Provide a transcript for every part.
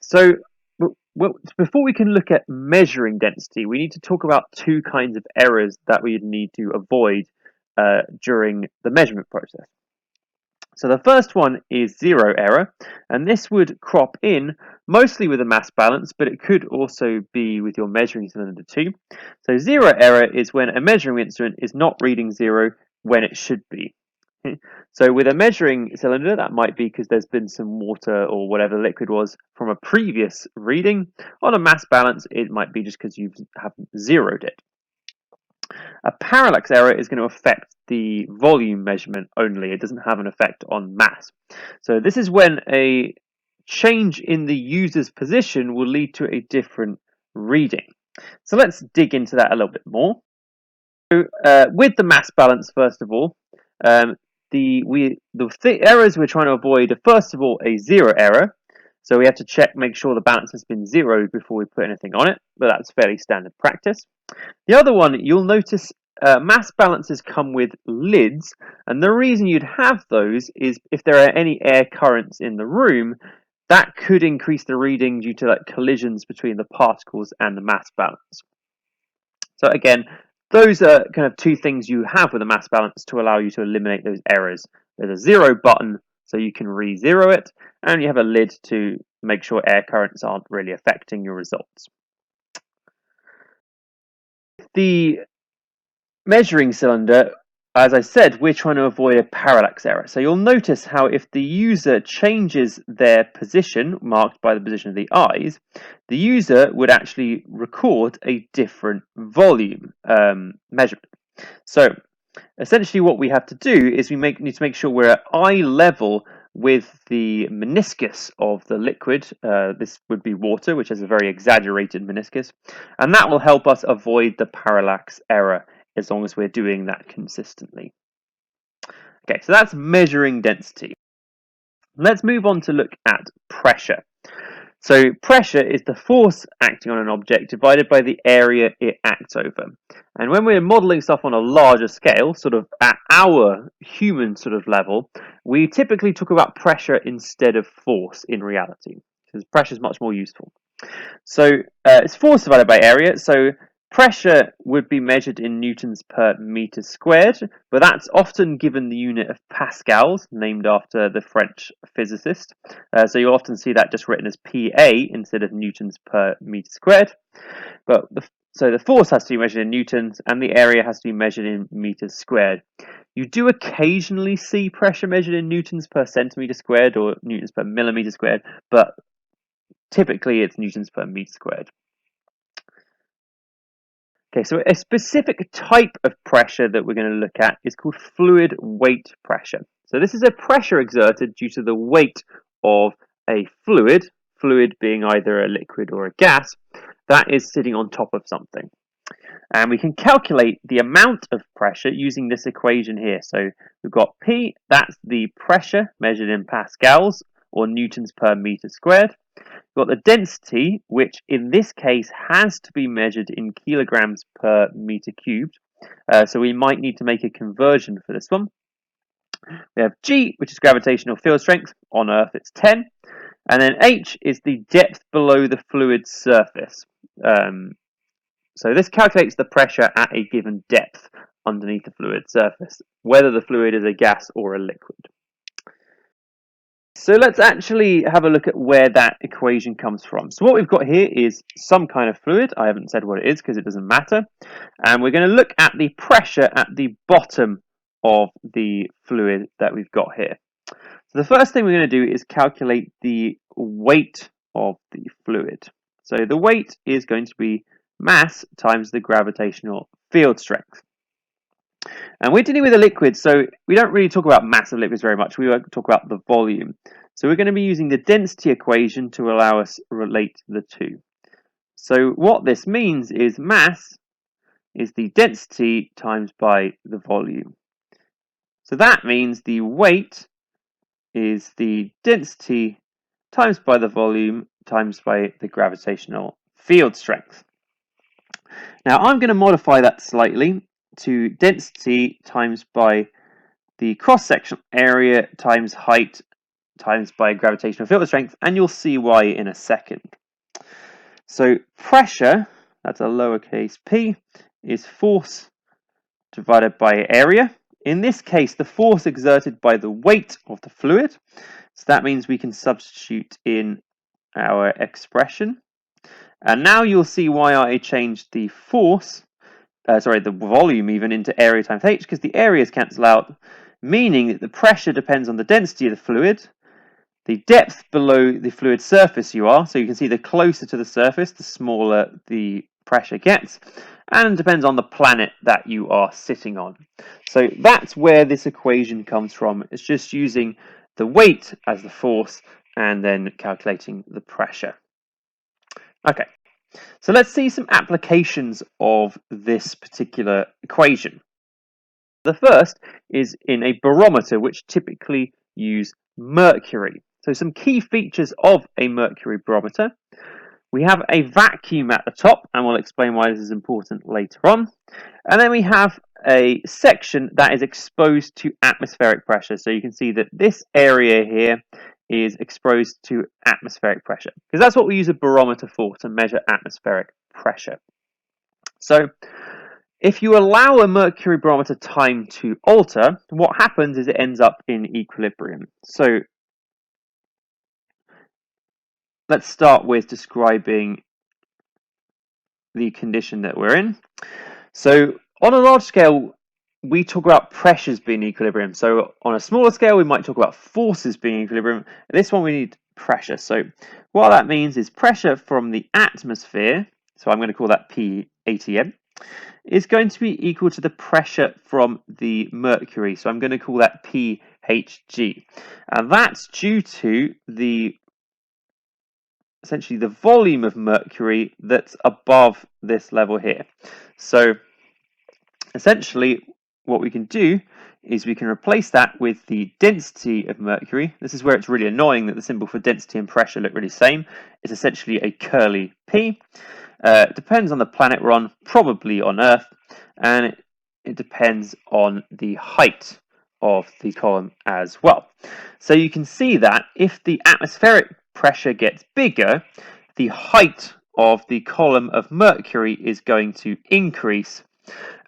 So before we can look at measuring density, we need to talk about two kinds of errors that we need to avoid during the measurement process. So the first one is zero error, and this would crop in mostly with a mass balance, but it could also be with your measuring cylinder too. So zero error is when a measuring instrument is not reading zero when it should be. So with a measuring cylinder, that might be because there's been some water or whatever the liquid was from a previous reading. On a mass balance, it might be just because you have zeroed it. A parallax error is going to affect the volume measurement only. It doesn't have an effect on mass. So this is when a change in the user's position will lead to a different reading. So let's dig into that a little bit more. So with the mass balance, first of all, the errors we're trying to avoid are first of all a zero error. So we have to make sure the balance has been zeroed before we put anything on it, but that's fairly standard practice. The other one, you'll notice mass balances come with lids, and the reason you'd have those is if there are any air currents in the room, that could increase the reading due to collisions between the particles and the mass balance. So again, those are kind of two things you have with a mass balance to allow you to eliminate those errors. There's a zero button, so you can re-zero it, and you have a lid to make sure air currents aren't really affecting your results. The measuring cylinder, as I said, we're trying to avoid a parallax error. So you'll notice how if the user changes their position, marked by the position of the eyes, the user would actually record a different volume measurement. So essentially what we have to do is we need to make sure we're at eye level with the meniscus of the liquid. This would be water, which has a very exaggerated meniscus, and that will help us avoid the parallax error as long as we're doing that consistently. Okay, so that's measuring density. Let's move on to look at pressure. So pressure is the force acting on an object divided by the area it acts over. And when we're modeling stuff on a larger scale, sort of at our human sort of level, we typically talk about pressure instead of force in reality, because pressure is much more useful. So it's force divided by area. So pressure would be measured in newtons per meter squared, but that's often given the unit of pascals, named after the French physicist. So you'll often see that just written as PA instead of newtons per meter squared. But so the force has to be measured in newtons, and the area has to be measured in meters squared. You do occasionally see pressure measured in newtons per centimeter squared or newtons per millimeter squared, but typically it's newtons per meter squared. Okay, so a specific type of pressure that we're going to look at is called fluid weight pressure. So this is a pressure exerted due to the weight of a fluid being either a liquid or a gas, that is sitting on top of something. And we can calculate the amount of pressure using this equation here. So we've got P, that's the pressure measured in pascals or newtons per meter squared. We've got the density, which in this case has to be measured in kilograms per meter cubed. So we might need to make a conversion for this one. We have G, which is gravitational field strength. On Earth, it's 10. And then H is the depth below the fluid's surface. So this calculates the pressure at a given depth underneath the fluid surface, whether the fluid is a gas or a liquid. So let's actually have a look at where that equation comes from. So what we've got here is some kind of fluid. I haven't said what it is because it doesn't matter. And we're going to look at the pressure at the bottom of the fluid that we've got here. So the first thing we're going to do is calculate the weight of the fluid. So the weight is going to be mass times the gravitational field strength. And we're dealing with a liquid, so we don't really talk about mass of liquids very much. We won't talk about the volume. So we're going to be using the density equation to allow us to relate the two. So what this means is mass is the density times by the volume. So that means the weight is the density times by the volume times by the gravitational field strength. Now I'm going to modify that slightly to density times by the cross-sectional area times height times by gravitational field strength, and you'll see why in a second. So pressure, that's a lowercase p, is force divided by area. In this case, the force exerted by the weight of the fluid. So that means we can substitute in our expression. And now you'll see why I changed the force, the volume even, into area times h, because the areas cancel out, meaning that the pressure depends on the density of the fluid, the depth below the fluid surface you are, so you can see the closer to the surface, the smaller the pressure gets, and depends on the planet that you are sitting on. So that's where this equation comes from. It's just using the weight as the force and then calculating the pressure. Okay, so let's see some applications of this particular equation. The first is in a barometer, which typically use mercury. So some key features of a mercury barometer. We have a vacuum at the top, and we'll explain why this is important later on. And then we have a section that is exposed to atmospheric pressure. So you can see that this area here is exposed to atmospheric pressure, because that's what we use a barometer for, to measure atmospheric pressure. So if you allow a mercury barometer time to alter, what happens is it ends up in equilibrium. So let's start with describing the condition that we're in. So on a large scale, we talk about pressures being equilibrium. So on a smaller scale, we might talk about forces being equilibrium. This one we need pressure. So what that means is pressure from the atmosphere, so I'm going to call that P ATM, is going to be equal to the pressure from the mercury. So I'm going to call that PHG. And that's due to essentially the volume of mercury that's above this level here. So essentially what we can do is we can replace that with the density of mercury. This is where it's really annoying that the symbol for density and pressure look really the same. It's essentially a curly P. It depends on the planet we're on, probably on Earth, and it depends on the height of the column as well. So you can see that if the atmospheric pressure gets bigger, the height of the column of mercury is going to increase.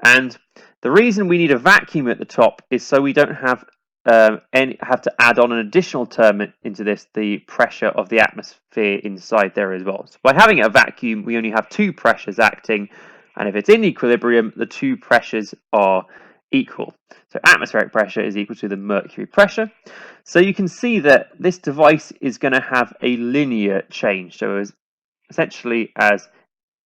And the reason we need a vacuum at the top is so we don't have to add on an additional term into this, the pressure of the atmosphere inside there as well. So by having a vacuum, we only have two pressures acting, and if it's in equilibrium, the two pressures are equal. So atmospheric pressure is equal to the mercury pressure. So you can see that this device is going to have a linear change. So essentially as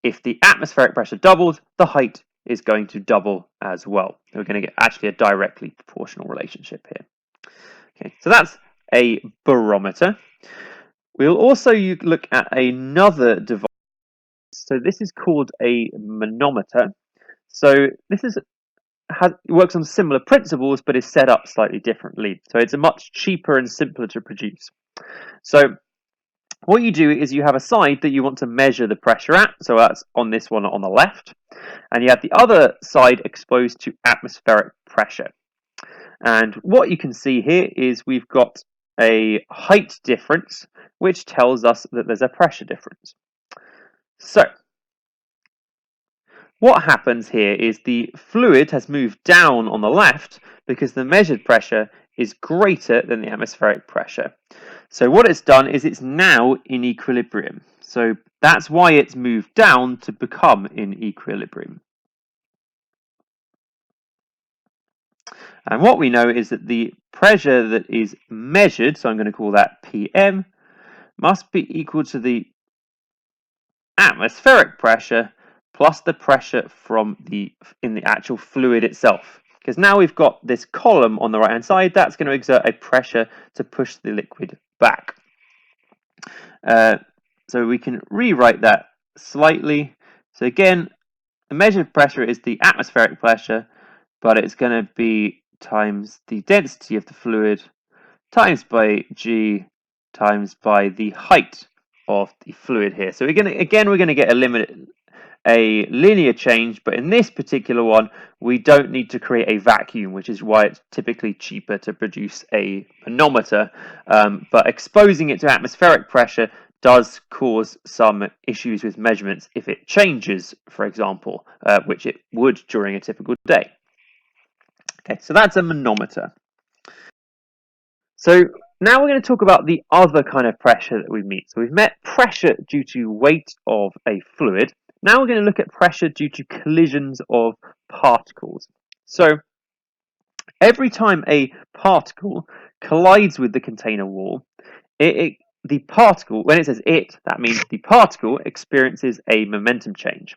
if the atmospheric pressure doubled, the height is going to double as well. So we're going to get actually a directly proportional relationship here. Okay, so that's a barometer. We'll also look at another device. So this is called a manometer. So this works on similar principles, but is set up slightly differently. So it's a much cheaper and simpler to produce. So what you do is you have a side that you want to measure the pressure at, so that's on this one on the left, and you have the other side exposed to atmospheric pressure. And what you can see here is we've got a height difference, which tells us that there's a pressure difference. So what happens here is the fluid has moved down on the left because the measured pressure is greater than the atmospheric pressure. So what it's done is it's now in equilibrium. So that's why it's moved down to become in equilibrium. And what we know is that the pressure that is measured, so I'm going to call that PM, must be equal to the atmospheric pressure plus the pressure in the actual fluid itself. Because now we've got this column on the right hand side, that's going to exert a pressure to push the liquid back. So we can rewrite that slightly. So again, the measured pressure is the atmospheric pressure, but it's going to be times the density of the fluid times by G times by the height of the fluid here. So we're going to get a linear change, but in this particular one, we don't need to create a vacuum, which is why it's typically cheaper to produce a manometer. But exposing it to atmospheric pressure does cause some issues with measurements if it changes, for example, which it would during a typical day. Okay, so that's a manometer. So now we're going to talk about the other kind of pressure that we meet. So we've met pressure due to weight of a fluid. Now we're going to look at pressure due to collisions of particles. So every time a particle collides with the container wall, the particle, when it says it, that means the particle experiences a momentum change.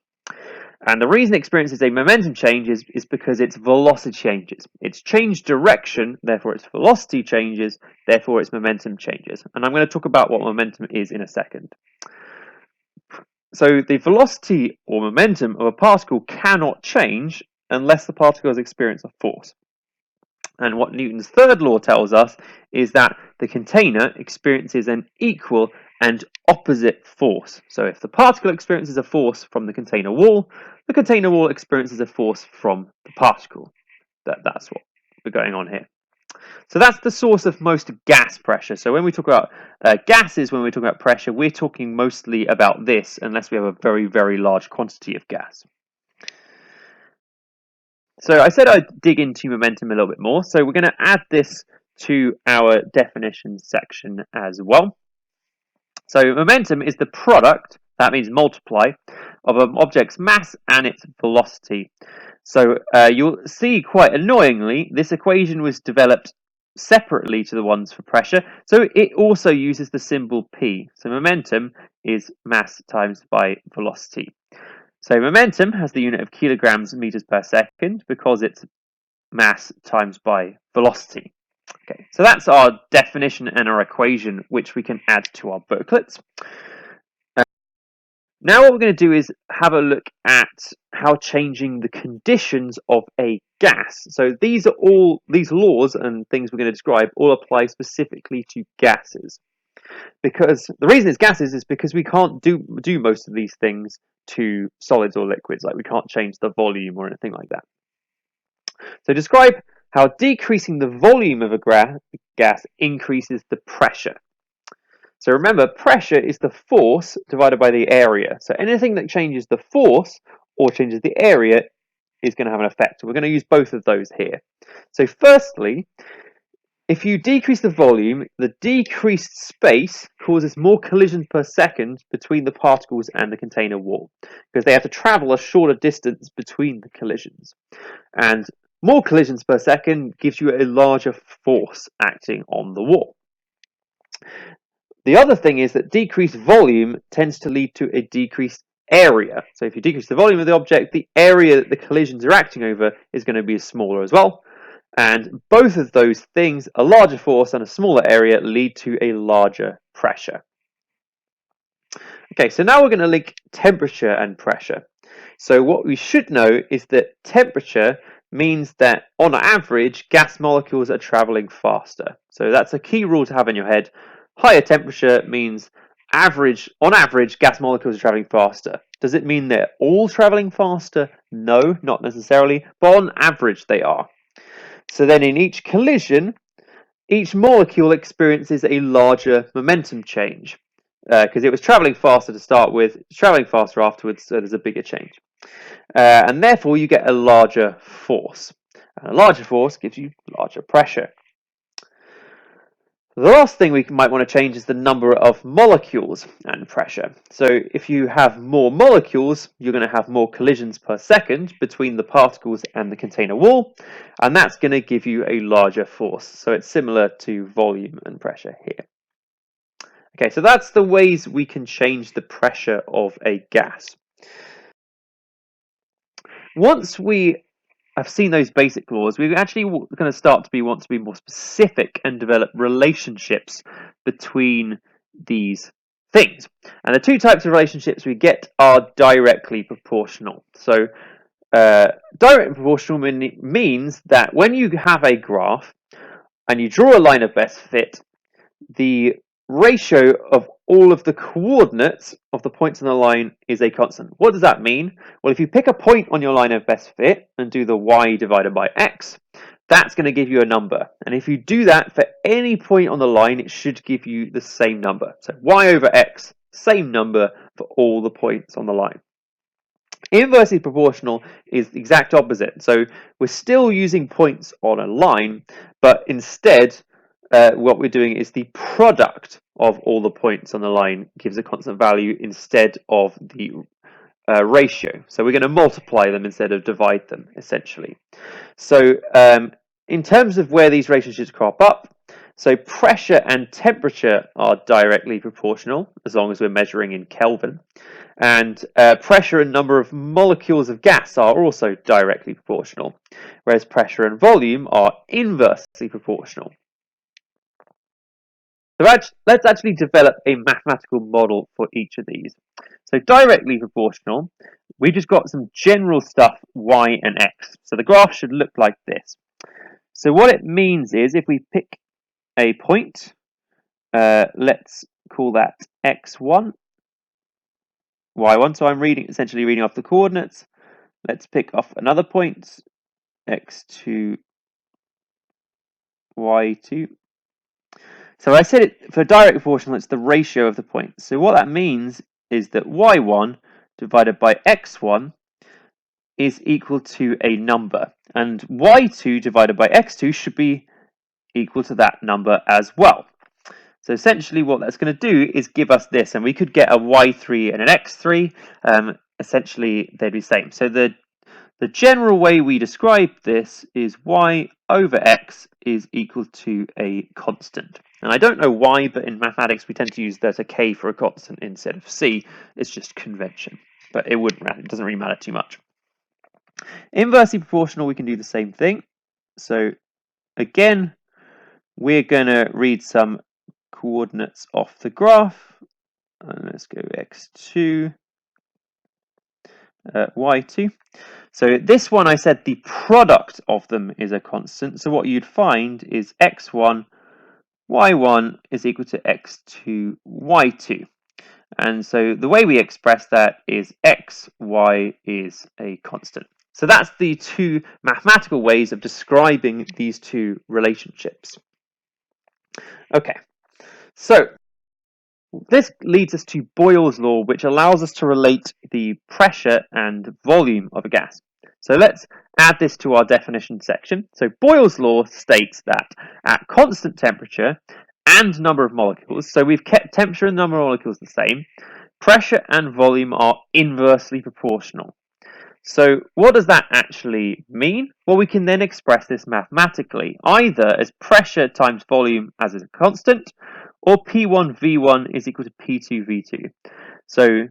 And the reason it experiences a momentum change is because its velocity changes. Its change direction, therefore its velocity changes, therefore its momentum changes. And I'm going to talk about what momentum is in a second. So the velocity or momentum of a particle cannot change unless the particle has experienced a force. And what Newton's third law tells us is that the container experiences an equal and opposite force. So if the particle experiences a force from the container wall experiences a force from the particle. That's what we're going on here. So that's the source of most gas pressure. So when we talk about gases, when we talk about pressure, we're talking mostly about this, unless we have a very, very large quantity of gas. So I said I'd dig into momentum a little bit more. So we're going to add this to our definition section as well. So momentum is the product, that means multiply, of an object's mass and its velocity. So you'll see quite annoyingly, this equation was developed separately to the ones for pressure. So it also uses the symbol P. So momentum is mass times by velocity. So momentum has the unit of kilograms meters per second because it's mass times by velocity. Okay, so that's our definition and our equation, which we can add to our booklets. Now what we're going to do is have a look at how changing the conditions of a gas. So these laws and things we're going to describe all apply specifically to gases. Because the reason it's gases is because we can't do most of these things to solids or liquids, like we can't change the volume or anything like that. So describe how decreasing the volume of a gas increases the pressure. So remember, pressure is the force divided by the area. So anything that changes the force or changes the area is going to have an effect. We're going to use both of those here. So firstly, if you decrease the volume, the decreased space causes more collisions per second between the particles and the container wall, because they have to travel a shorter distance between the collisions. And more collisions per second gives you a larger force acting on the wall. The other thing is that decreased volume tends to lead to a decreased area. So if you decrease the volume of the object, the area that the collisions are acting over is going to be smaller as well. And both of those things, a larger force and a smaller area, lead to a larger pressure. Okay, so now we're going to link temperature and pressure. So what we should know is that temperature means that on average, gas molecules are traveling faster. So that's a key rule to have in your head. Higher temperature means on average, gas molecules are traveling faster. Does it mean they're all traveling faster? No, not necessarily, but on average they are. So then in each collision, each molecule experiences a larger momentum change because it was traveling faster to start with, it's traveling faster afterwards, so there's a bigger change. And therefore you get a larger force. And a larger force gives you larger pressure. The last thing we might want to change is the number of molecules and pressure. So if you have more molecules, you're going to have more collisions per second between the particles and the container wall, and that's going to give you a larger force. So it's similar to volume and pressure here. Okay, so that's the ways we can change the pressure of a gas. Once we have seen those basic laws, we're actually going to want to be more specific and develop relationships between these things. And the two types of relationships we get are directly proportional. So direct proportional means that when you have a graph and you draw a line of best fit, the ratio of all of the coordinates of the points on the line is a constant. What does that mean? Well, if you pick a point on your line of best fit and do the y divided by x, that's going to give you a number. And if you do that for any point on the line, it should give you the same number. So y over x, same number for all the points on the line. Inversely proportional is the exact opposite. So we're still using points on a line, but instead what we're doing is the product of all the points on the line gives a constant value instead of the ratio. So we're going to multiply them instead of divide them, essentially. So in terms of where these relationships crop up, so pressure and temperature are directly proportional as long as we're measuring in Kelvin. And pressure and number of molecules of gas are also directly proportional, whereas pressure and volume are inversely proportional. So let's actually develop a mathematical model for each of these. So directly proportional, we just got some general stuff, y and x. So the graph should look like this. So what it means is if we pick a point, let's call that x1, y1. So I'm essentially reading off the coordinates. Let's pick off another point, x2, y2. So I said it for direct proportional, it's the ratio of the points. So what that means is that y1 divided by x1 is equal to a number, and y2 divided by x2 should be equal to that number as well. So essentially what that's going to do is give us this, and we could get a y3 and an x3. Essentially they'd be the same. So the general way we describe this is y over x is equal to a constant. And I don't know why, but in mathematics we tend to use there's a k for a constant instead of c. It's just convention, but it wouldn't matter. It doesn't really matter too much. Inversely proportional, we can do the same thing. So again, we're going to read some coordinates off the graph. And let's go x2, y2. So this one I said the product of them is a constant. So what you'd find is x1, y1 is equal to x2, y2. And so the way we express that is x, y is a constant. So that's the two mathematical ways of describing these two relationships. Okay, so this leads us to Boyle's law, which allows us to relate the pressure and volume of a gas. So let's add this to our definition section. So Boyle's law states that at constant temperature and number of molecules, so we've kept temperature and number of molecules the same, pressure and volume are inversely proportional. So what does that actually mean? Well, we can then express this mathematically, either as pressure times volume as a constant, or P1 V1 is equal to P2 V2. So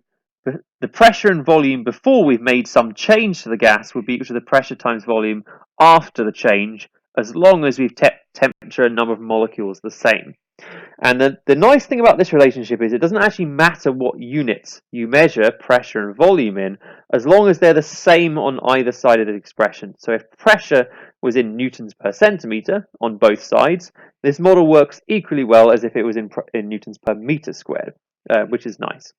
the pressure and volume before we've made some change to the gas would be equal to the pressure times volume after the change, as long as we've kept temperature and number of molecules the same. And the nice thing about this relationship is it doesn't actually matter what units you measure pressure and volume in, as long as they're the same on either side of the expression. So if pressure was in newtons per centimetre on both sides, this model works equally well as if it was in newtons per metre squared, which is nice.